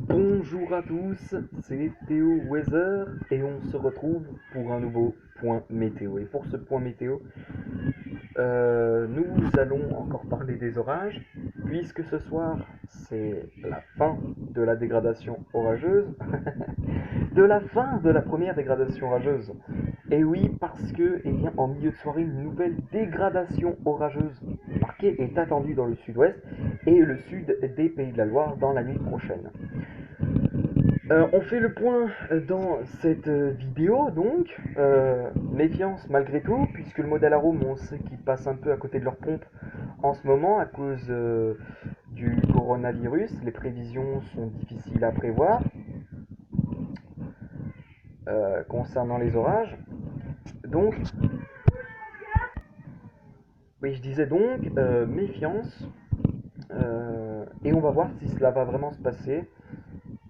Bonjour à tous, c'est Théo Weather et on se retrouve pour un nouveau point météo. Et pour ce point météo, nous allons encore parler des orages, puisque ce soir c'est la fin de la dégradation orageuse, de la fin de la première dégradation orageuse. Et oui, parce que, eh bien, en milieu de soirée, une nouvelle dégradation orageuse marquée est attendue dans le sud-ouest et le sud des Pays de la Loire dans la nuit prochaine. On fait le point dans cette vidéo, donc, méfiance malgré tout, puisque le modèle Arome, on sait qu'il passe un peu à côté de leur pompe en ce moment à cause du coronavirus. Les prévisions sont difficiles à prévoir concernant les orages. Donc, oui, je disais donc, méfiance, et on va voir si cela va vraiment se passer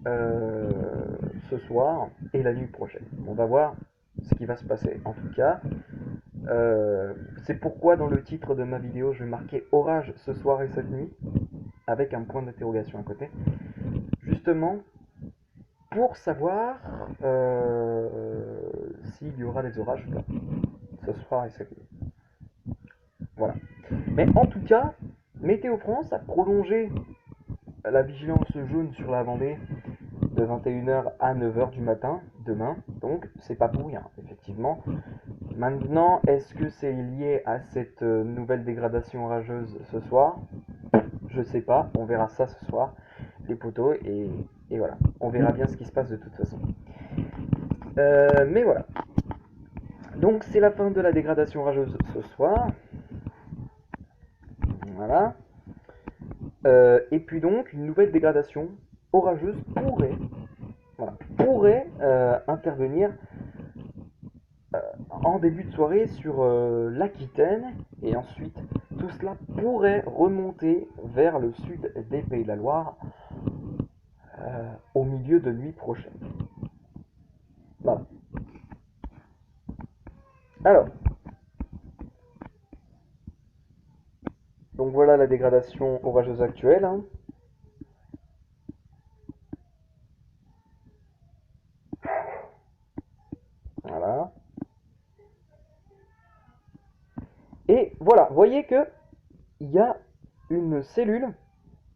ce soir et la nuit prochaine. On va voir ce qui va se passer. En tout cas, c'est pourquoi dans le titre de ma vidéo, je vais marquer orage ce soir et cette nuit, avec un point d'interrogation à côté. Justement, pour savoir s'il y aura des orages ou pas, ce soir et cette nuit. Voilà. Mais en tout cas, Météo France a prolongé la vigilance jaune sur la Vendée de 21h à 9h du matin, demain, donc c'est pas pour rien, effectivement. Maintenant, est-ce que c'est lié à cette nouvelle dégradation orageuse ce soir? Je sais pas, on verra ça ce soir, les poteaux, et voilà. On verra bien ce qui se passe de toute façon. Mais voilà. Donc c'est la fin de la dégradation orageuse ce soir. Voilà. Et puis donc, une nouvelle dégradation orageuse pourrait intervenir en début de soirée sur l'Aquitaine, et ensuite tout cela pourrait remonter vers le sud des Pays de la Loire au milieu de nuit prochaine. Voilà. Alors, donc voilà la dégradation orageuse actuelle. Hein. Voilà. Et voilà, vous voyez que il y a une cellule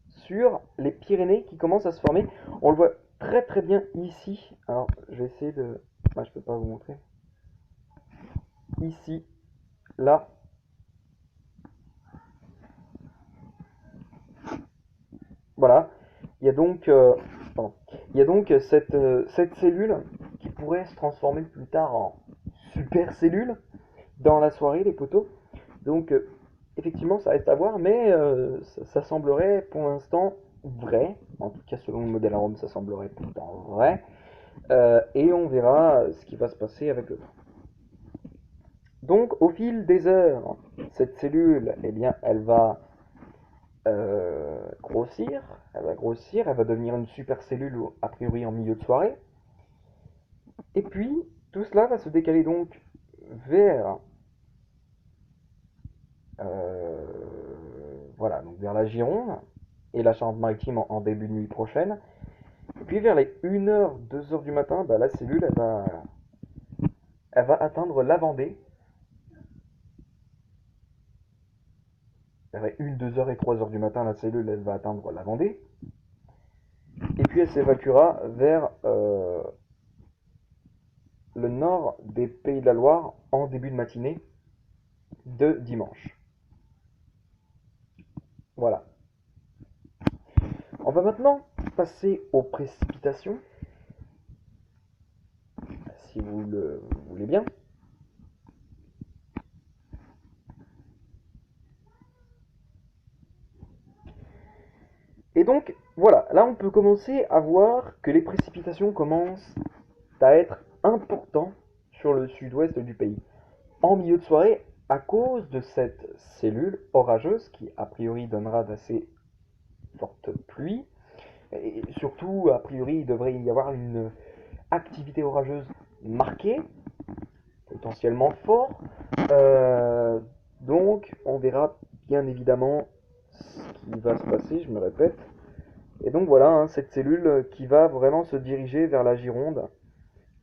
sur les Pyrénées qui commence à se former. On le voit très très bien ici. Alors, je vais essayer de... je peux pas vous montrer. Ici, là. Voilà. Il y a donc, cette cellule qui pourrait se transformer plus tard en super cellule dans la soirée, les poteaux. Donc, effectivement, ça reste à voir, mais ça semblerait pour l'instant vrai. En tout cas, selon le modèle Arome, ça semblerait pourtant vrai. Et on verra ce qui va se passer avec le temps. Donc, au fil des heures, cette cellule, eh bien, elle va grossir, elle va devenir une super cellule a priori en milieu de soirée. Et puis, tout cela va se décaler donc vers voilà, donc vers la Gironde et la Charente-Maritime en début de nuit prochaine. Et puis vers les 1h, 2h du matin, la cellule elle va atteindre la Vendée. Vers 1, 2h et 3h du matin, la cellule elle va atteindre la Vendée. Et puis elle s'évacuera vers le nord des Pays de la Loire en début de matinée de dimanche. Voilà. On va maintenant passer aux précipitations, si vous le voulez bien. Et donc, voilà, là on peut commencer à voir que les précipitations commencent à être importantes sur le sud-ouest du pays. En milieu de soirée, à cause de cette cellule orageuse qui a priori donnera d'assez fortes pluies, et surtout a priori il devrait y avoir une activité orageuse marquée, potentiellement fort, donc on verra bien évidemment ce qui va se passer, je me répète, Et donc voilà, hein, cette cellule qui va vraiment se diriger vers la Gironde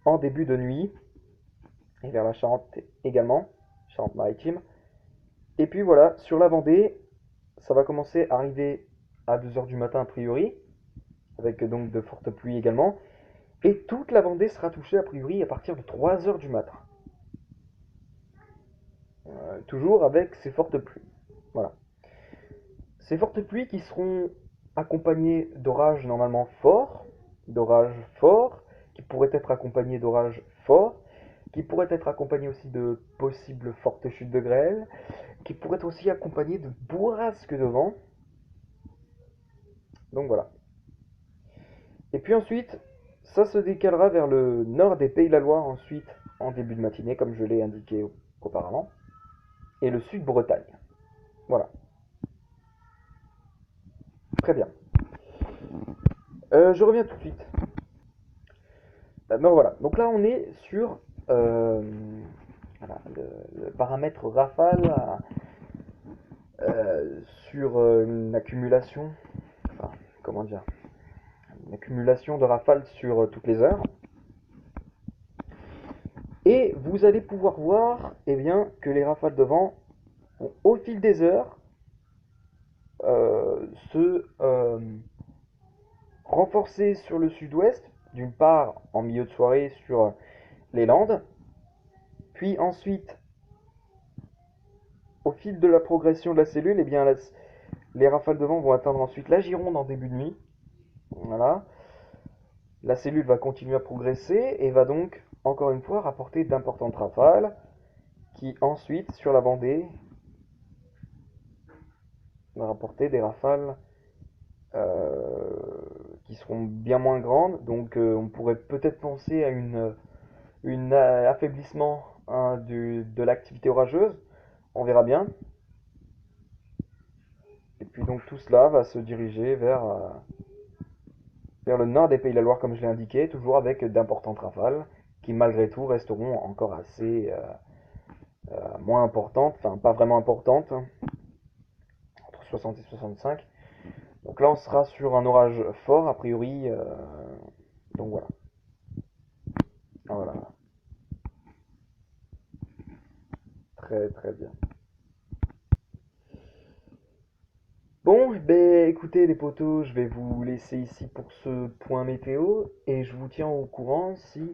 en début de nuit, et vers la Charente également, Charente-Maritime. Et puis voilà, sur la Vendée, ça va commencer à arriver à 2 heures du matin a priori, avec donc de fortes pluies également. Et toute la Vendée sera touchée a priori à partir de 3 heures du matin. Toujours avec ces fortes pluies. Voilà. Ces fortes pluies qui seront accompagnées d'orages normalement forts, qui pourraient être accompagnés d'orages forts, qui pourraient être accompagnés aussi de possibles fortes chutes de grêle, qui pourraient être aussi accompagnés de bourrasques de vent. Donc voilà. Et puis ensuite, ça se décalera vers le nord des Pays de la Loire ensuite, en début de matinée, comme je l'ai indiqué auparavant, et le sud Bretagne. Voilà. Très bien. Je reviens tout de suite. Donc voilà. Donc là, on est sur voilà, le paramètre rafale sur une accumulation. Enfin, comment dire, une accumulation de rafales sur toutes les heures. Et vous allez pouvoir voir eh bien, que les rafales de vent, au fil des heures, se renforcer sur le sud-ouest, d'une part en milieu de soirée sur les Landes, puis ensuite, au fil de la progression de la cellule, eh bien, les rafales de vent vont atteindre ensuite la Gironde en début de nuit. Voilà. La cellule va continuer à progresser et va donc, encore une fois, rapporter d'importantes rafales qui ensuite, sur la Vendée, va rapporter des rafales qui seront bien moins grandes. Donc on pourrait peut-être penser à une affaiblissement hein, de l'activité orageuse. On verra bien. Et puis donc tout cela va se diriger vers le nord des Pays de la Loire, comme je l'ai indiqué, toujours avec d'importantes rafales qui malgré tout resteront encore assez moins importantes, enfin pas vraiment importantes, entre 60 et 65. Donc là on sera sur un orage fort a priori, donc voilà. Voilà, très très bien. Bon, ben écoutez les potos, je vais vous laisser ici pour ce point météo et je vous tiens au courant si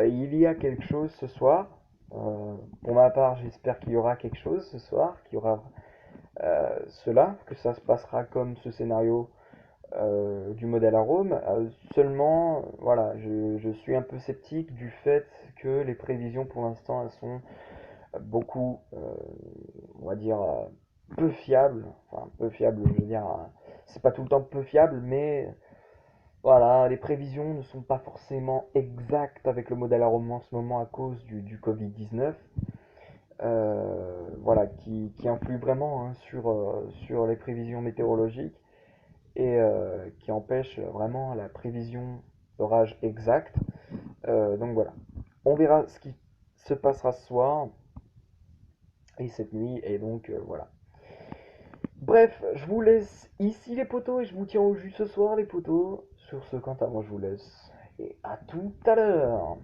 il y a quelque chose ce soir. Pour ma part, j'espère qu'il y aura quelque chose ce soir, qu'il y aura cela, que ça se passera comme ce scénario du modèle Arome. Seulement, voilà, je suis un peu sceptique du fait que les prévisions pour l'instant elles sont beaucoup, on va dire, peu fiables. Enfin, peu fiables, je veux dire, c'est pas tout le temps peu fiable, mais voilà, les prévisions ne sont pas forcément exactes avec le modèle Arome en ce moment à cause du Covid-19. Voilà, qui influe vraiment hein, sur les prévisions météorologiques et qui empêche vraiment la prévision d'orage exacte. Donc voilà, on verra ce qui se passera ce soir et cette nuit, et donc voilà. Bref, je vous laisse ici les potos et je vous tiens au jus ce soir les potos. Sur ce, quant à moi, je vous laisse et à tout à l'heure.